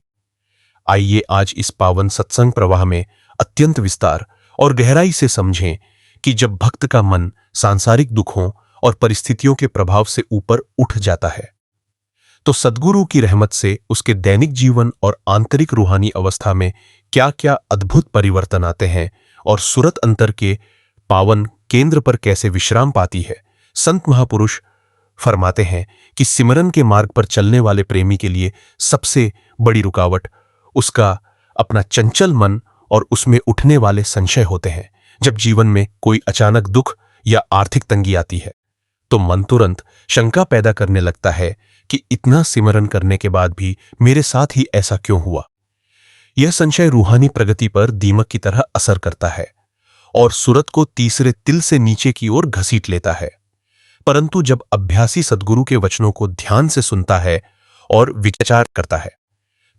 आइए आज इस पावन सत्संग प्रवाह में अत्यंत विस्तार और गहराई से समझें कि जब भक्त का मन सांसारिक दुखों और परिस्थितियों के प्रभाव से ऊपर उठ जाता है, तो सद्गुरु की रहमत से उसके दैनिक जीवन और आंतरिक रूहानी अवस्था में क्या क्या अद्भुत परिवर्तन आते हैं और सूरत अंतर के पावन केंद्र पर कैसे विश्राम पाती है। संत महापुरुष फरमाते हैं कि सिमरन के मार्ग पर चलने वाले प्रेमी के लिए सबसे बड़ी रुकावट उसका अपना चंचल मन और उसमें उठने वाले संशय होते हैं। जब जीवन में कोई अचानक दुख या आर्थिक तंगी आती है, तो मन तुरंत शंका पैदा करने लगता है कि इतना सिमरन करने के बाद भी मेरे साथ ही ऐसा क्यों हुआ। यह संशय रूहानी प्रगति पर दीमक की तरह असर करता है और सूरत को तीसरे तिल से नीचे की ओर घसीट लेता है। परंतु जब अभ्यासी सद्गुरु के वचनों को ध्यान से सुनता है और विचार करता है,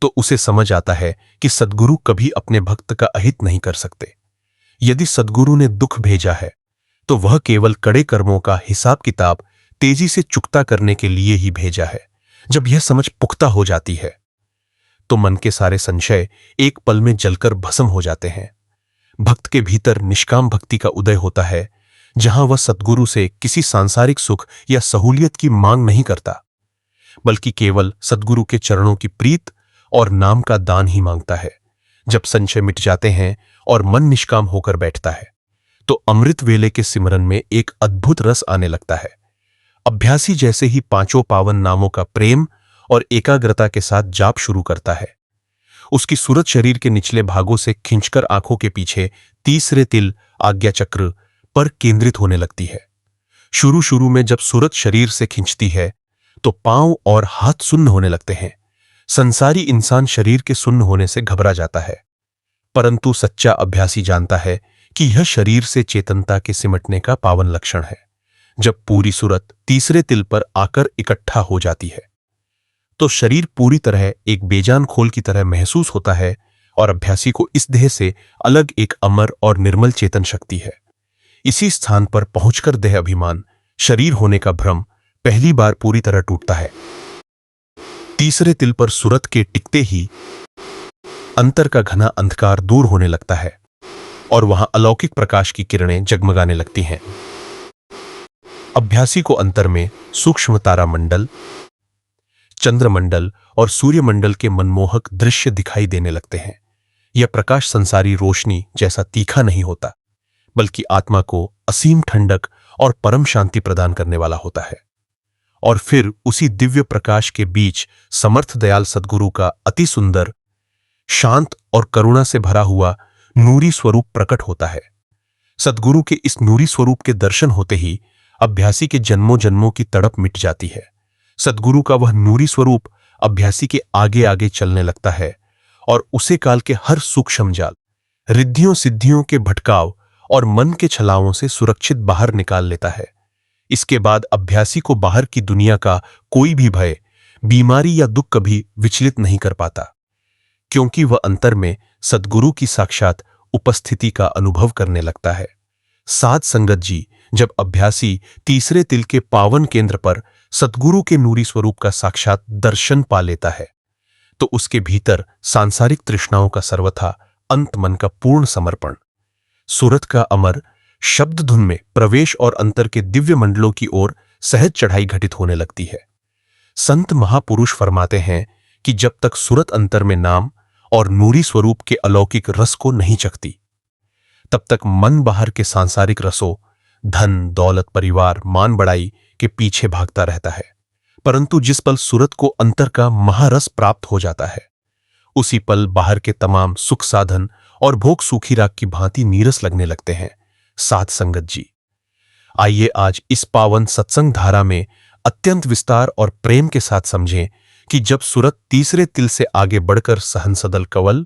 तो उसे समझ आता है कि सद्गुरु कभी अपने भक्त का अहित नहीं कर सकते। यदि सद्गुरु ने दुख भेजा है, तो वह केवल कड़े कर्मों का हिसाब किताब तेजी से चुकता करने के लिए ही भेजा है। जब यह समझ पुख्ता हो जाती है, तो मन के सारे संशय एक पल में जलकर भस्म हो जाते हैं। भक्त के भीतर निष्काम भक्ति का उदय होता है, जहां वह सद्गुरु से किसी सांसारिक सुख या सहूलियत की मांग नहीं करता, बल्कि केवल सद्गुरु के चरणों की प्रीत और नाम का दान ही मांगता है। जब संशय मिट जाते हैं और मन निष्काम होकर बैठता है, तो अमृत वेले के सिमरन में एक अद्भुत रस आने लगता है। अभ्यासी जैसे ही पांचों पावन नामों का प्रेम और एकाग्रता के साथ जाप शुरू करता है, उसकी सूरत शरीर के निचले भागों से खींचकर आंखों के पीछे तीसरे तिल आज्ञा चक्र पर केंद्रित होने लगती है। शुरू शुरू में जब सूरत शरीर से खींचती है, तो पांव और हाथ सुन्न होने लगते हैं। संसारी इंसान शरीर के सुन्न होने से घबरा जाता है, परंतु सच्चा अभ्यासी जानता है कि यह शरीर से चेतनता के सिमटने का पावन लक्षण है। जब पूरी सूरत तीसरे तिल पर आकर इकट्ठा हो जाती है, तो शरीर पूरी तरह एक बेजान खोल की तरह महसूस होता है और अभ्यासी को इस देह से अलग एक अमर और निर्मल चेतन शक्ति है। इसी स्थान पर पहुंचकर देह अभिमान, शरीर होने का भ्रम पहली बार पूरी तरह टूटता है। तीसरे तिल पर सूरत के टिकते ही अंतर का घना अंधकार दूर होने लगता है और वहां अलौकिक प्रकाश की किरणें जगमगाने लगती हैं। अभ्यासी को अंतर में सूक्ष्म तारामंडल, चंद्रमंडल और सूर्यमंडल के मनमोहक दृश्य दिखाई देने लगते हैं। यह प्रकाश संसारी रोशनी जैसा तीखा नहीं होता, बल्कि आत्मा को असीम ठंडक और परम शांति प्रदान करने वाला होता है। और फिर उसी दिव्य प्रकाश के बीच समर्थ दयाल सद्गुरु का अति सुंदर, शांत और करुणा से भरा हुआ नूरी स्वरूप प्रकट होता है। सद्गुरु के इस नूरी स्वरूप के दर्शन होते ही अभ्यासी के जन्मों जन्मों की तड़प मिट जाती है। सद्गुरु का वह नूरी स्वरूप अभ्यासी के आगे आगे चलने लगता है और उसे काल के हर सूक्ष्म जाल, रिद्धियों सिद्धियों के भटकाव और मन के छलावों से सुरक्षित बाहर निकाल लेता है। इसके बाद अभ्यासी को बाहर की दुनिया का कोई भी भय, बीमारी या दुख कभी विचलित नहीं कर पाता, क्योंकि वह अंतर में सद्गुरु की साक्षात उपस्थिति का अनुभव करने लगता है। साध संगत जी, जब अभ्यासी तीसरे तिल के पावन केंद्र पर सद्गुरु के नूरी स्वरूप का साक्षात दर्शन पा लेता है, तो उसके भीतर सांसारिक तृष्णाओं का सर्वथा अंत, मन का पूर्ण समर्पण, सूरत का अमर शब्द धुन में प्रवेश और अंतर के दिव्य मंडलों की ओर सहज चढ़ाई घटित होने लगती है। संत महापुरुष फरमाते हैं कि जब तक सूरत अंतर में नाम और नूरी स्वरूप के अलौकिक रस को नहीं चखती, तब तक मन बाहर के सांसारिक रसों, धन दौलत, परिवार, मान बढ़ाई के पीछे भागता रहता है। परंतु जिस पल सूरत को अंतर का महारस प्राप्त हो जाता है, उसी पल बाहर के तमाम सुख साधन और भोग सूखी राख की भांति नीरस लगने लगते हैं। साध संगत जी, आइए आज इस पावन सत्संग धारा में अत्यंत विस्तार और प्रेम के साथ समझें कि जब सूरत तीसरे तिल से आगे बढ़कर सहनसदल कवल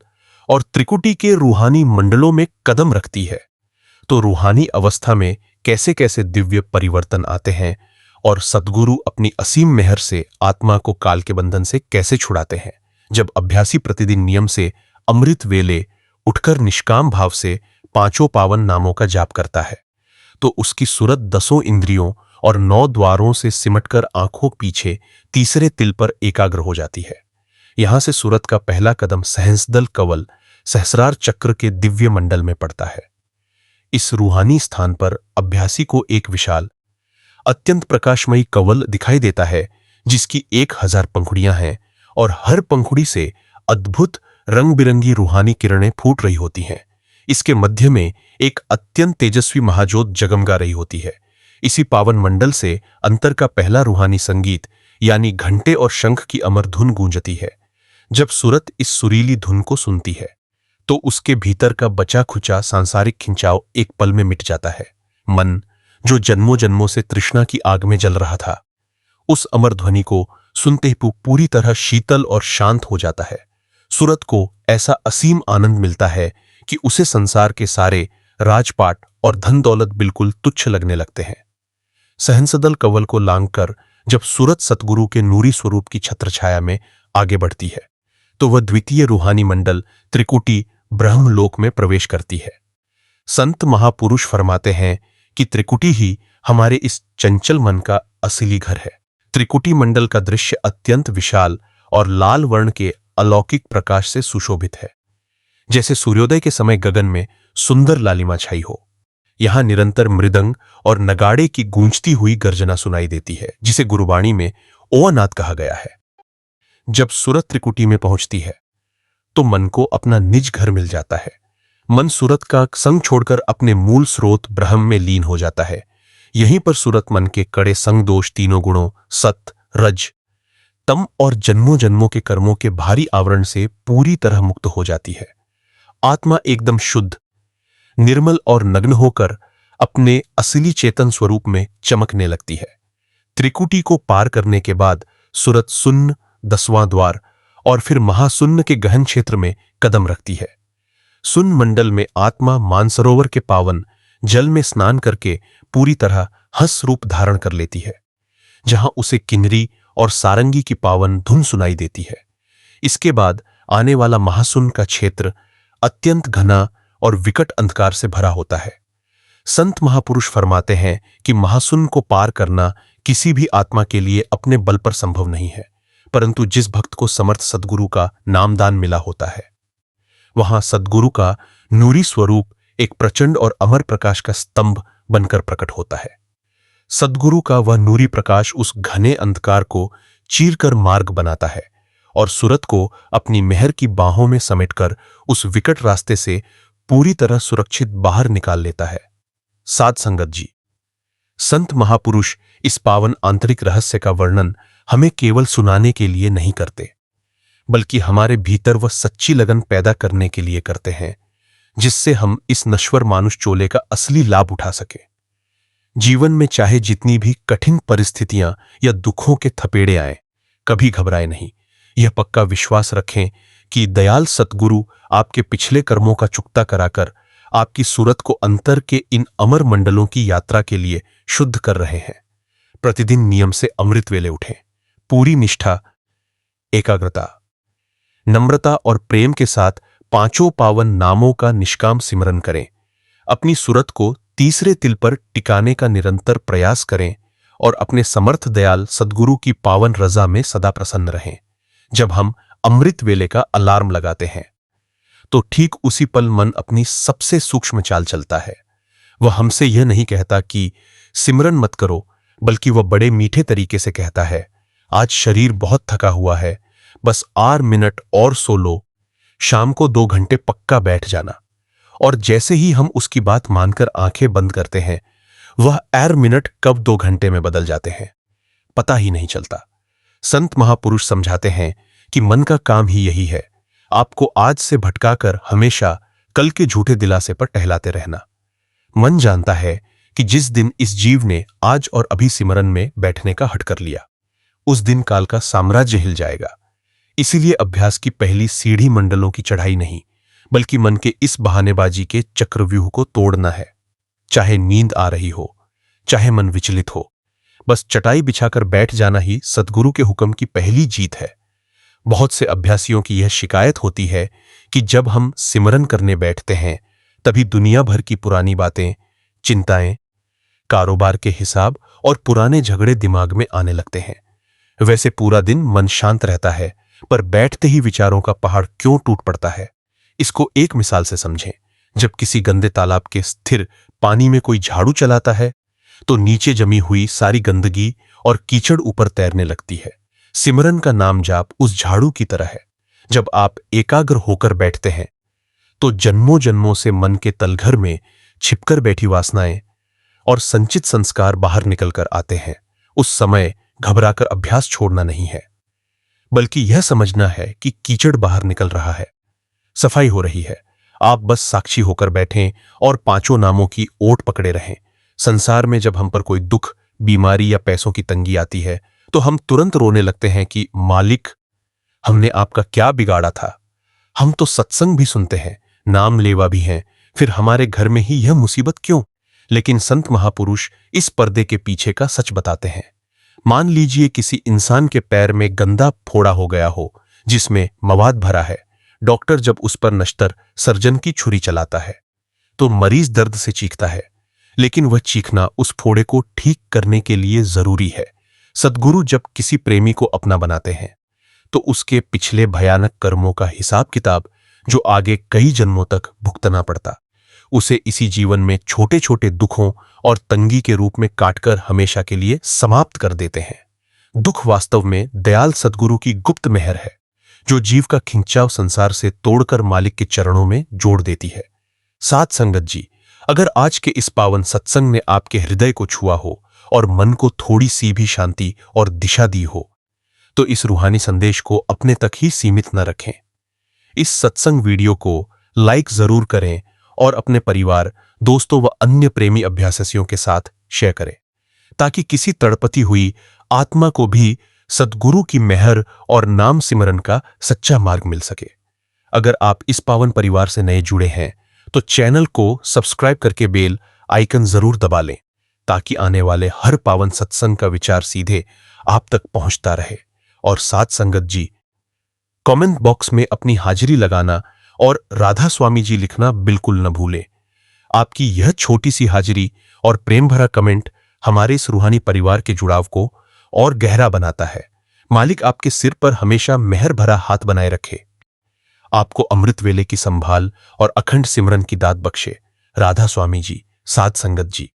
और त्रिकुटी के रूहानी मंडलों में कदम रखती है, तो रूहानी अवस्था में कैसे कैसे दिव्य परिवर्तन आते हैं और सद्गुरु अपनी असीम मेहर से आत्मा को काल के बंधन से कैसे छुड़ाते हैं। जब अभ्यासी प्रतिदिन नियम से अमृत वेले उठकर निष्काम भाव से पांचों पावन नामों का जाप करता है, तो उसकी सूरत 10 इंद्रियों और 9 द्वारों से सिमटकर आंखों पीछे तीसरे तिल पर एकाग्र हो जाती है। यहां से सूरत का पहला कदम सहस्रदल कवल, सहस्रार चक्र के दिव्य मंडल में पड़ता है। इस रूहानी स्थान पर अभ्यासी को एक विशाल, अत्यंत प्रकाशमयी कवल दिखाई देता है, जिसकी 1000 पंखुड़ियां हैं और हर पंखुड़ी से अद्भुत रंग बिरंगी रूहानी किरणें फूट रही होती हैं। इसके मध्य में एक अत्यंत तेजस्वी महाज्योत जगमगा रही होती है। इसी पावन मंडल से अंतर का पहला रूहानी संगीत यानी घंटे और शंख की अमर धुन गूंजती है। जब सूरत इस सुरीली धुन को सुनती है, तो उसके भीतर का बचा खुचा सांसारिक खिंचाव एक पल में मिट जाता है। मन, जो जन्मों जन्मों से तृष्णा की आग में जल रहा था, उस अमर ध्वनि को सुनते ही पूरी तरह शीतल और शांत हो जाता है। सूरत को ऐसा असीम आनंद मिलता है कि उसे संसार के सारे राजपाट और धन दौलत बिल्कुल तुच्छ लगने लगते हैं। सहनसदल कवल को लांघकर जब सूरत सतगुरु के नूरी स्वरूप की छत्रछाया में आगे बढ़ती है, तो वह द्वितीय रूहानी मंडल त्रिकुटी ब्रह्मलोक में प्रवेश करती है। संत महापुरुष फरमाते हैं कि त्रिकुटी ही हमारे इस चंचल मन का असली घर है। त्रिकुटी मंडल का दृश्य अत्यंत विशाल और लाल वर्ण के अलौकिक प्रकाश से सुशोभित है, जैसे सूर्योदय के समय गगन में सुंदर लालिमा छाई हो। यहां निरंतर मृदंग और नगाड़े की गूंजती हुई गर्जना सुनाई देती है, जिसे गुरुवाणी में ओवानाद कहा गया है। जब सूरत त्रिकुटी में पहुंचती है, तो मन को अपना निज घर मिल जाता है। मन सूरत का संग छोड़कर अपने मूल स्रोत ब्रह्म में लीन हो जाता है। यहीं पर सूरत मन के कड़े संग दोष, तीनों गुणों सत, रज, तम और जन्मों जन्मों के कर्मों के भारी आवरण से पूरी तरह मुक्त हो जाती है। आत्मा एकदम शुद्ध, निर्मल और नग्न होकर अपने असली चेतन स्वरूप में चमकने लगती है। त्रिकुटी को पार करने के बाद सूरत शून्य, 10वां द्वार और फिर महाशून्य के गहन क्षेत्र में कदम रखती है। शून्य मंडल में आत्मा मानसरोवर के पावन जल में स्नान करके पूरी तरह हंस रूप धारण कर लेती है, जहां उसे किन्नरी और सारंगी की पावन धुन सुनाई देती है। इसके बाद आने वाला महाशून्य का क्षेत्र अत्यंत घना और विकट अंधकार से भरा होता है। संत महापुरुष फरमाते हैं कि महाशून्य को पार करना किसी भी आत्मा के लिए अपने बल पर संभव नहीं है, परंतु जिस भक्त को समर्थ सद्गुरु का नामदान मिला होता है, वहां सद्गुरु का नूरी स्वरूप एक प्रचंड और अमर प्रकाश का स्तंभ बनकर प्रकट होता है। सद्गुरु का वह नूरी प्रकाश उस घने अंधकार को चीरकर मार्ग बनाता है और सूरत को अपनी मेहर की बाहों में समेटकर उस विकट रास्ते से पूरी तरह सुरक्षित बाहर निकाल लेता है। साध संगत जी, संत महापुरुष इस पावन आंतरिक रहस्य का वर्णन हमें केवल सुनाने के लिए नहीं करते, बल्कि हमारे भीतर वह सच्ची लगन पैदा करने के लिए करते हैं, जिससे हम इस नश्वर मानुष चोले का असली लाभ उठा सके। जीवन में चाहे जितनी भी कठिन परिस्थितियां या दुखों के थपेड़े आए, कभी घबराए नहीं। यह पक्का विश्वास रखें कि दयाल सतगुरु आपके पिछले कर्मों का चुकता कराकर आपकी सूरत को अंतर के इन अमर मंडलों की यात्रा के लिए शुद्ध कर रहे हैं। प्रतिदिन नियम से अमृत वेले उठें। पूरी निष्ठा, एकाग्रता, नम्रता और प्रेम के साथ पांचों पावन नामों का निष्काम सिमरन करें। अपनी सूरत को तीसरे तिल पर टिकाने का निरंतर प्रयास करें और अपने समर्थ दयाल सद्गुरु की पावन रजा में सदा प्रसन्न रहें। जब हम अमृत वेले का अलार्म लगाते हैं तो ठीक उसी पल मन अपनी सबसे सूक्ष्म चाल चलता है। वह हमसे यह नहीं कहता कि सिमरन मत करो, बल्कि वह बड़े मीठे तरीके से कहता है, आज शरीर बहुत थका हुआ है, बस 8 मिनट और सो लो, शाम को 2 घंटे पक्का बैठ जाना। और जैसे ही हम उसकी बात मानकर आंखें बंद करते हैं, वह 8 मिनट कब 2 घंटे में बदल जाते हैं, पता ही नहीं चलता। संत महापुरुष समझाते हैं कि मन का काम ही यही है, आपको आज से भटकाकर हमेशा कल के झूठे दिलासे पर टहलाते रहना। मन जानता है कि जिस दिन इस जीव ने आज और अभी सिमरन में बैठने का हट कर लिया, उस दिन काल का साम्राज्य हिल जाएगा। इसीलिए अभ्यास की पहली सीढ़ी मंडलों की चढ़ाई नहीं, बल्कि मन के इस बहानेबाजी के चक्रव्यूह को तोड़ना है। चाहे नींद आ रही हो, चाहे मन विचलित हो, बस चटाई बिछाकर बैठ जाना ही सद्गुरु के हुक्म की पहली जीत है। बहुत से अभ्यासियों की यह शिकायत होती है कि जब हम सिमरन करने बैठते हैं, तभी दुनिया भर की पुरानी बातें, चिंताएं, कारोबार के हिसाब और पुराने झगड़े दिमाग में आने लगते हैं। वैसे पूरा दिन मन शांत रहता है, पर बैठते ही विचारों का पहाड़ क्यों टूट पड़ता है, इसको एक मिसाल से समझें। जब किसी गंदे तालाब के स्थिर पानी में कोई झाड़ू चलाता है, तो नीचे जमी हुई सारी गंदगी और कीचड़ ऊपर तैरने लगती है। सिमरन का नाम जाप उस झाड़ू की तरह है। जब आप एकाग्र होकर बैठते हैं, तो जन्मों जन्मों से मन के तलघर में छिपकर बैठी वासनाएं और संचित संस्कार बाहर निकलकर आते हैं। उस समय घबराकर अभ्यास छोड़ना नहीं है, बल्कि यह समझना है कि कीचड़ बाहर निकल रहा है, सफाई हो रही है। आप बस साक्षी होकर बैठें और पांचों नामों की ओट पकड़े रहें। संसार में जब हम पर कोई दुख, बीमारी या पैसों की तंगी आती है, तो हम तुरंत रोने लगते हैं कि मालिक, हमने आपका क्या बिगाड़ा था। हम तो सत्संग भी सुनते हैं, नाम लेवा भी हैं, फिर हमारे घर में ही यह मुसीबत क्यों? लेकिन संत महापुरुष इस पर्दे के पीछे का सच बताते हैं। मान लीजिए किसी इंसान के पैर में गंदा फोड़ा हो गया हो, जिसमें मवाद भरा है। डॉक्टर जब उस पर नश्तर सर्जन की छुरी चलाता है, तो मरीज दर्द से चीखता है, लेकिन वह चीखना उस फोड़े को ठीक करने के लिए जरूरी है। सद्गुरु जब किसी प्रेमी को अपना बनाते हैं, तो उसके पिछले भयानक कर्मों का हिसाब किताब, जो आगे कई जन्मों तक भुगतना पड़ता, उसे इसी जीवन में छोटे छोटे दुखों और तंगी के रूप में काटकर हमेशा के लिए समाप्त कर देते हैं। दुख वास्तव में दयाल सद्गुरु की गुप्त मेहर है, जो जीव का खिंचाव संसार से तोड़कर मालिक के चरणों में जोड़ देती है। साथ संगत जी, अगर आज के इस पावन सत्संग ने आपके हृदय को छुआ हो और मन को थोड़ी सी भी शांति और दिशा दी हो, तो इस रूहानी संदेश को अपने तक ही सीमित न रखें। इस सत्संग वीडियो को लाइक जरूर करें और अपने परिवार, दोस्तों व अन्य प्रेमी अभ्यासियों के साथ शेयर करें, ताकि किसी तड़पती हुई आत्मा को भी सद्गुरु की मेहर और नाम सिमरन का सच्चा मार्ग मिल सके। अगर आप इस पावन परिवार से नए जुड़े हैं, तो चैनल को सब्सक्राइब करके बेल आइकन जरूर दबा लें, ताकि आने वाले हर पावन सत्संग का विचार सीधे आप तक पहुंचता रहे। और साथ संगत जी, कमेंट बॉक्स में अपनी हाजिरी लगाना और राधा स्वामी जी लिखना बिल्कुल न भूलें। आपकी यह छोटी सी हाजिरी और प्रेम भरा कमेंट हमारे इस रूहानी परिवार के जुड़ाव को और गहरा बनाता है। मालिक आपके सिर पर हमेशा मेहर भरा हाथ बनाए रखे, आपको अमृत वेले की संभाल और अखंड सिमरन की दात बख्शे। राधा स्वामी जी, साध संगत जी।